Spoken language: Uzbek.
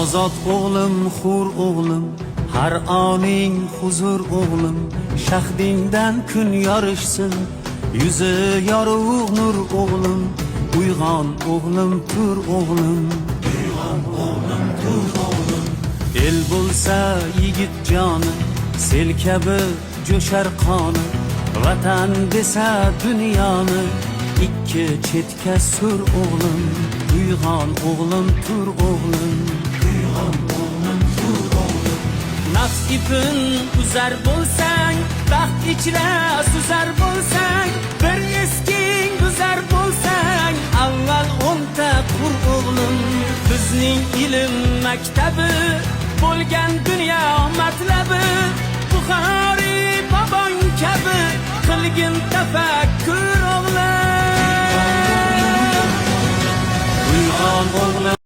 ozod o'g'lim, hur o'g'lim, har oning huzur o'g'lim, shahdingdan kun yorishsin, yuzi yorug' nur o'g'lim, uyg'on o'g'lim, tur o'g'lim, uyg'on o'g'lim, tur o'g'lim. El bo'lsa yigit joni, sel kabi jo'shar qoni, vatan desa dunyoni ikki chetga sur o'g'lim, uyg'on o'g'lim, tur o'g'lim, uyg'on o'g'lim, tur o'g'lim. Nafs ipin uzar bo'lsang, baxt ichra suzar bo'lsang, bir esking buzar bo'lsang, avval o'nta qur o'g'lim. Bizning ilm maktabi bo'lgan dunyo matlabi, Buxoriy bobong kabi qilgin tafakkur o'g'lim. Uyg'on o'g'lim.